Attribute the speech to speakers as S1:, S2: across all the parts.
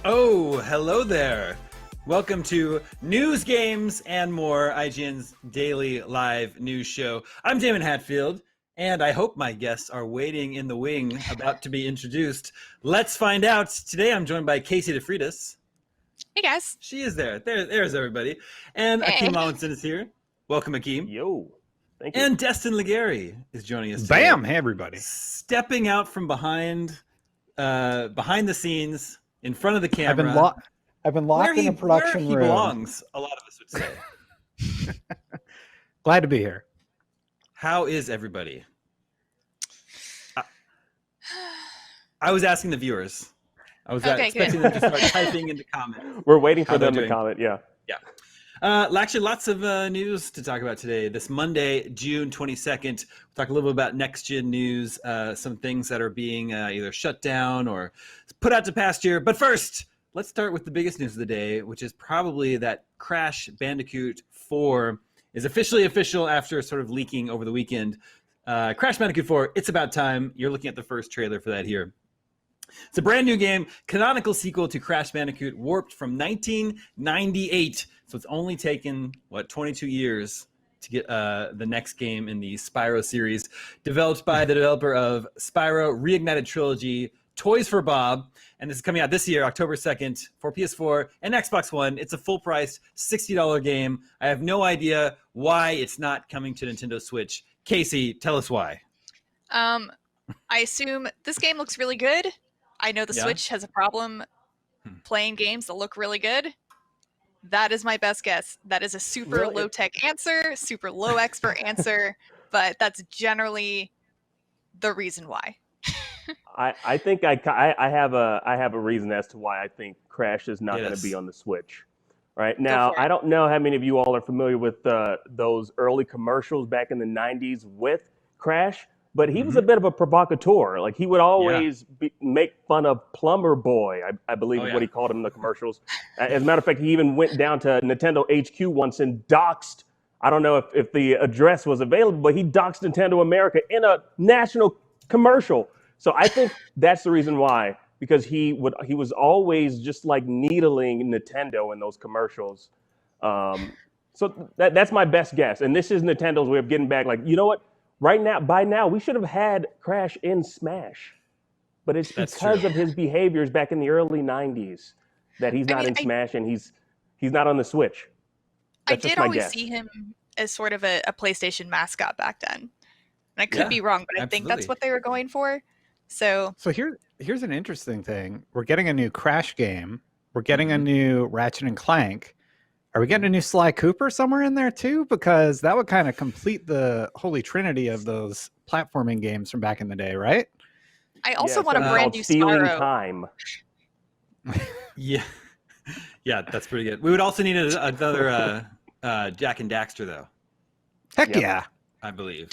S1: Oh, hello there. Welcome to News, Games, and More, IGN's daily live news show. I'm Damon Hatfield, and I hope my guests are waiting in the wing, about to be introduced. Let's find out. Today I'm joined by Casey DeFreitas.
S2: Hey guys.
S1: She is there. There's everybody. And
S2: Hey.
S1: Akeem Lawinson is here. Welcome, Akeem.
S3: Yo, thank you.
S1: And Destin Legary is joining us today.
S4: Bam! Hey, everybody.
S1: Stepping out from behind the scenes, in front of the camera.
S4: I've been locked in a production
S1: where
S4: room.
S1: he belongs, a lot of us would say.
S4: Glad to be here.
S1: How is everybody? I was asking the viewers. I was expecting them to start typing into comments.
S3: We're waiting for them to comment, yeah.
S1: Yeah. Actually, lots of news to talk about today. This Monday, June 22nd, we'll talk a little bit about next-gen news, some things that are being either shut down or put out to pasture. But first, let's start with the biggest news of the day, which is probably that Crash Bandicoot 4 is officially official after sort of leaking over the weekend. Crash Bandicoot 4, it's about time. You're looking at the first trailer for that here. It's a brand new game, canonical sequel to Crash Bandicoot, warped from 1998. So it's only taken, 22 years to get the next game in the Spyro series, developed by the developer of Spyro Reignited Trilogy, Toys for Bob. And this is coming out this year, October 2nd, for PS4 and Xbox One. It's a full-priced $60 game. I have no idea why it's not coming to Nintendo Switch. Casey, tell us why.
S2: I assume this game looks really good. I know the Switch has a problem playing games that look really good. That is my best guess. That is a super low-tech answer, super low expert answer, but that's generally the reason why.
S3: I think I have a reason as to why I think Crash is not going to be on the Switch. Right now, I don't know how many of you all are familiar with those early commercials back in the 90s with Crash, but he was a bit of a provocateur. Like, he would always make fun of Plumber Boy, I believe is what he called him in the commercials. As a matter of fact, he even went down to Nintendo HQ once and doxed, I don't know if the address was available, but he doxed Nintendo America in a national commercial. So I think that's the reason why, because he was always just like needling Nintendo in those commercials. So that's my best guess. And this is Nintendo's way of getting back, like, you know what? By now, we should have had Crash in Smash. But it's because of his behaviors back in the early 90s that he's not in Smash and he's not on the Switch. That's
S2: I did always see him as sort of a PlayStation mascot back then. And I could be wrong, but I think that's what they were going for. So
S4: here's an interesting thing. We're getting a new Crash game. We're getting a new Ratchet and Clank. Are we getting a new Sly Cooper somewhere in there too? Because that would kind of complete the holy trinity of those platforming games from back in the day, right?
S2: I also want a brand new Spyro.
S3: Time.
S1: Yeah, that's pretty good. We would also need another Jack and Daxter, though.
S4: Heck yeah,
S1: I believe.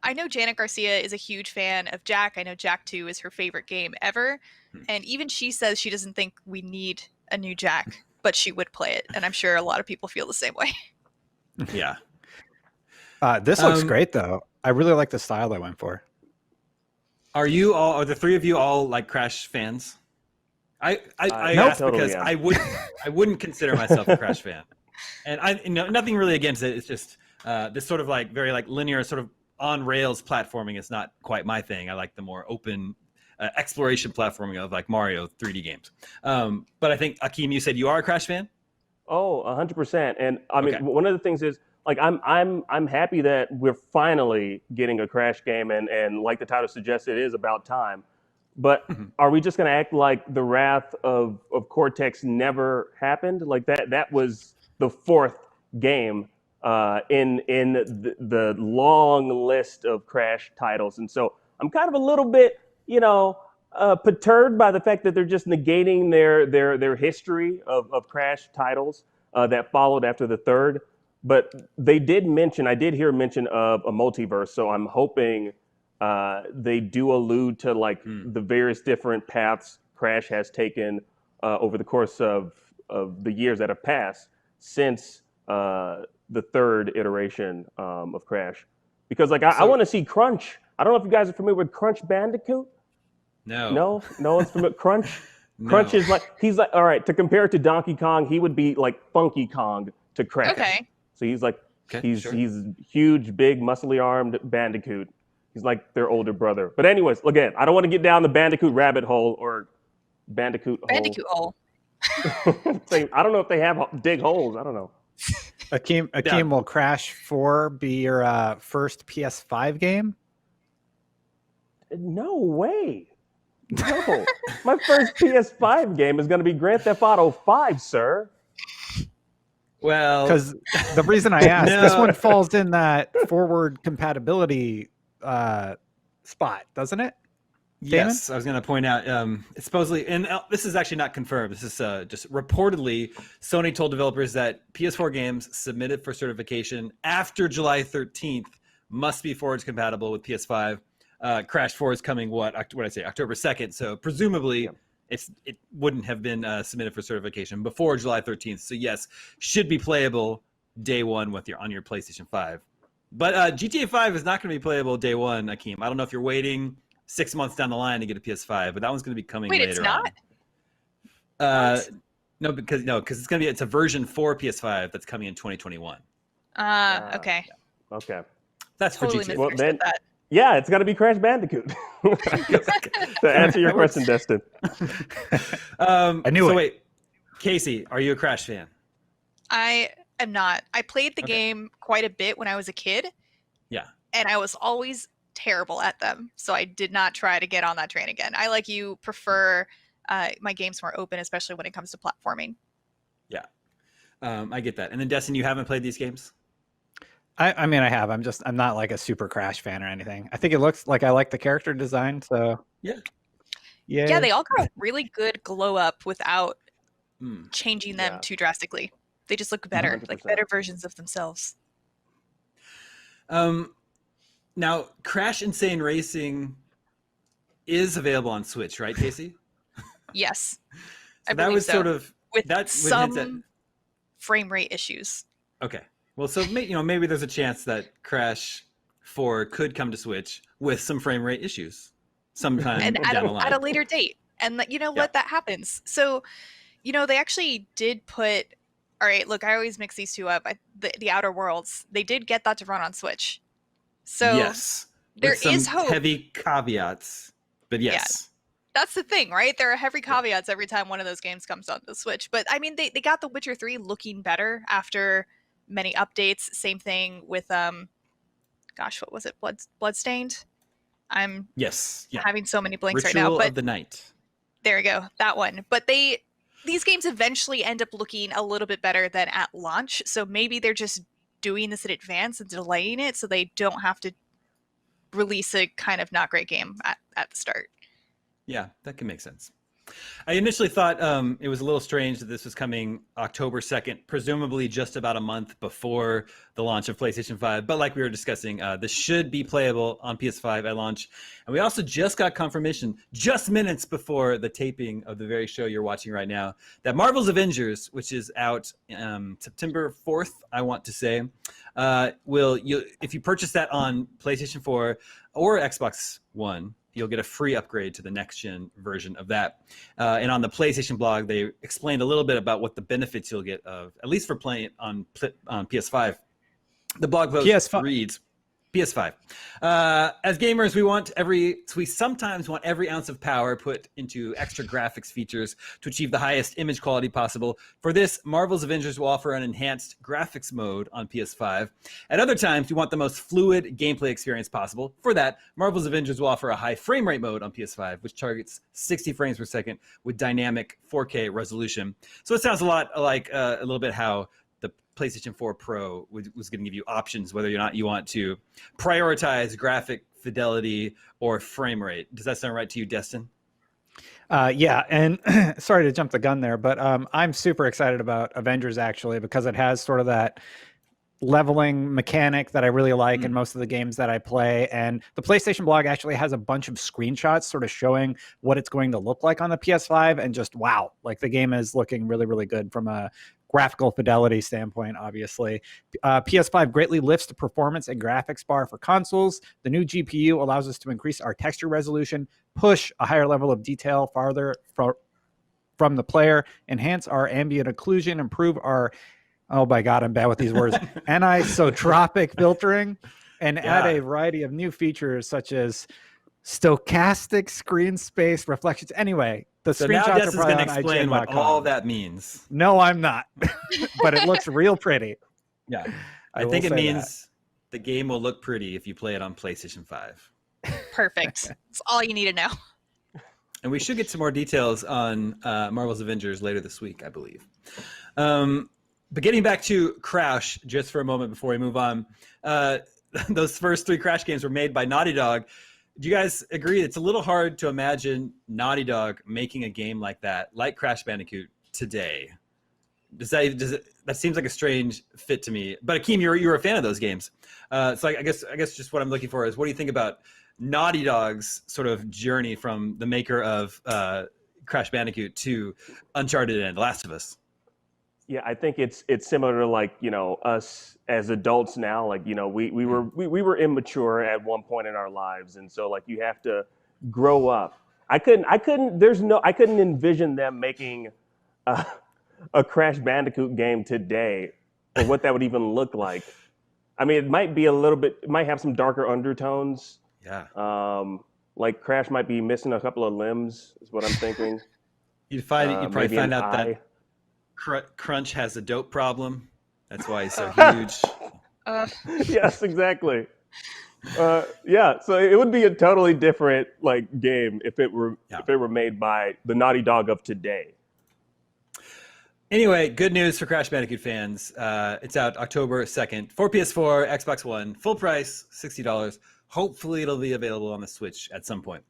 S2: I know Janet Garcia is a huge fan of Jak. I know Jak 2 is her favorite game ever. And even she says she doesn't think we need a new Jak, but she would play it. And I'm sure a lot of people feel the same way.
S1: Yeah.
S4: This looks great, though. I really like the style they went for.
S1: Are the three of you all like Crash fans? I asked because I wouldn't consider myself a Crash fan. And nothing really against it. It's just this sort of like very like linear sort of on rails platforming is not quite my thing. I like the more open exploration platforming of like Mario 3D games. But I think, Akeem, you said you are a Crash fan?
S3: Oh, 100%. And I mean, one of the things is, like, I'm happy that we're finally getting a Crash game, and like the title suggests, it is about time. But are we just going to act like the wrath of Cortex never happened? Like that was the fourth game in the long list of Crash titles. And so I'm kind of a little bit, perturbed by the fact that they're just negating their history of Crash titles that followed after the third. But I did hear mention of a multiverse, so I'm hoping they do allude to like the various different paths Crash has taken over the course of the years that have passed since the third iteration of Crash. Because like I want to see Crunch. I don't know if you guys are familiar with Crunch Bandicoot.
S1: No.
S3: No one's familiar. Crunch. Crunch is like, he's like, all right, to compare it to Donkey Kong, he would be like Funky Kong to Crash.
S2: Okay.
S3: So he's like, he's
S1: sure.
S3: huge, big, muscly armed Bandicoot. He's like their older brother. But anyways, again, I don't want to get down the Bandicoot rabbit hole or Bandicoot
S2: hole.
S3: I don't know if they have dig holes. I don't know.
S4: Akeem, will Crash 4 be your first PS5 game?
S3: No way. No. My first PS5 game is going to be Grand Theft Auto 5, sir.
S1: Well,
S4: because the reason I asked, this one falls in that forward compatibility spot, doesn't it?
S1: Yes, Damon? I was going to point out, it's supposedly, and this is actually not confirmed. This is just reportedly, Sony told developers that PS4 games submitted for certification after July 13th must be forwards compatible with PS5. Crash 4 is coming, October 2nd. So presumably it wouldn't have been submitted for certification before July 13th. So yes, should be playable day one on your PlayStation 5. But GTA 5 is not going to be playable day one, Akeem. I don't know if you're waiting 6 months down the line to get a PS5, but that one's going to be coming later. Wait,
S2: it's not?
S1: No, because it's a version for PS5 that's coming in 2021.
S2: Okay.
S3: Yeah. Okay.
S1: That's
S2: totally
S1: for GTA.
S3: Well, then, yeah, it's got to be Crash Bandicoot. To answer your question, Destin.
S4: I knew it.
S1: Wait, Casey, are you a Crash fan?
S2: I am not. I played the game quite a bit when I was a kid.
S1: Yeah.
S2: And I was always terrible at them, so I did not try to get on that train again. I, like you, prefer my games more open, especially when it comes to platforming.
S1: Yeah. I get that. And then, Destin, you haven't played these games?
S4: I mean, I have. I'm not like a super Crash fan or anything. I think it looks like I like the character design. So
S2: yeah, they all got a really good glow up without changing them too drastically. They just look better,
S3: 100%.
S2: like better versions of themselves.
S1: Now, Crash Insane Racing is available on Switch, right, Casey?
S2: Yes,
S1: so that was sort of
S2: with some frame rate issues.
S1: Okay. Well, so maybe there's a chance that Crash 4 could come to Switch with some frame rate issues sometime
S2: and
S1: down the line.
S2: At a later date. And what, that happens. So, they actually did put, all right, look, I always mix these two up. The Outer Worlds, they did get that to run on Switch. So
S1: yes,
S2: there is hope.
S1: Heavy caveats, but yes.
S2: Yeah, that's the thing, right? There are heavy caveats every time one of those games comes on the Switch. But I mean, they got The Witcher 3 looking better after many updates. Same thing with what was it? Bloodstained? I'm having so many blanks right now.
S1: Ritual
S2: But
S1: of the Night.
S2: There we go, that one. But these games eventually end up looking a little bit better than at launch. So maybe they're just doing this in advance and delaying it so they don't have to release a kind of not great game at the start.
S1: Yeah, that can make sense. I initially thought it was a little strange that this was coming October 2nd, presumably just about a month before the launch of PlayStation 5. But like we were discussing, this should be playable on PS5 at launch. And we also just got confirmation, just minutes before the taping of the very show you're watching right now, that Marvel's Avengers, which is out September 4th, I want to say, if you purchase that on PlayStation 4 or Xbox One, you'll get a free upgrade to the next-gen version of that. And on the PlayStation blog, they explained a little bit about what the benefits you'll get at least for playing on PS5. The blog post reads, PS5. As gamers, we sometimes want every ounce of power put into extra graphics features to achieve the highest image quality possible. For this, Marvel's Avengers will offer an enhanced graphics mode on PS5. At other times, we want the most fluid gameplay experience possible. For that, Marvel's Avengers will offer a high frame rate mode on PS5, which targets 60 frames per second with dynamic 4K resolution. So it sounds a lot like a little bit how PlayStation 4 Pro was going to give you options whether or not you want to prioritize graphic fidelity or frame rate. Does that sound right to you, Destin?
S4: Yeah, and sorry to jump the gun there, but I'm super excited about Avengers actually because it has sort of that leveling mechanic that I really like in most of the games that I play. And the PlayStation blog actually has a bunch of screenshots sort of showing what it's going to look like on the PS5, and just wow, like the game is looking really, really good from a graphical fidelity standpoint, obviously. PS5 greatly lifts the performance and graphics bar for consoles. The new GPU allows us to increase our texture resolution, push a higher level of detail farther from the player, enhance our ambient occlusion, improve our, oh my God, I'm bad with these words, anisotropic filtering, and add a variety of new features such as stochastic screen space reflections. Anyway, the
S1: so now
S4: screenshots
S1: Des
S4: are
S1: is
S4: probably
S1: going
S4: on
S1: to explain what
S4: IGN.com.
S1: all that means.
S4: No, I'm not. But it looks real pretty.
S1: Yeah. I think it means the game will look pretty if you play it on PlayStation 5.
S2: Perfect. That's all you need to know.
S1: And we should get some more details on Marvel's Avengers later this week, I believe. But getting back to Crash just for a moment before we move on, those first 3 Crash games were made by Naughty Dog. Do you guys agree it's a little hard to imagine Naughty Dog making a game like that, like Crash Bandicoot, today? That seems like a strange fit to me. But Akeem, you're a fan of those games, so I guess just what I'm looking for is, what do you think about Naughty Dog's sort of journey from the maker of Crash Bandicoot to Uncharted and Last of Us?
S3: Yeah, I think it's similar to, like, you know, us as adults now. Like, you know, we were immature at one point in our lives, and so, like, you have to grow up. I couldn't envision them making a Crash Bandicoot game today, or what that would even look like. I mean, it might be it might have some darker undertones.
S1: Yeah.
S3: Like Crash might be missing a couple of limbs, is what I'm thinking.
S1: You'd probably find out
S3: eye.
S1: that Crunch has a dope problem. That's why he's so huge.
S3: Yes, exactly. Yeah, so it would be a totally different, like, game if it were made by the Naughty Dog of today.
S1: Anyway, good news for Crash Bandicoot fans. It's out October 2nd for PS4, Xbox One, full price, $60. Hopefully it'll be available on the Switch at some point.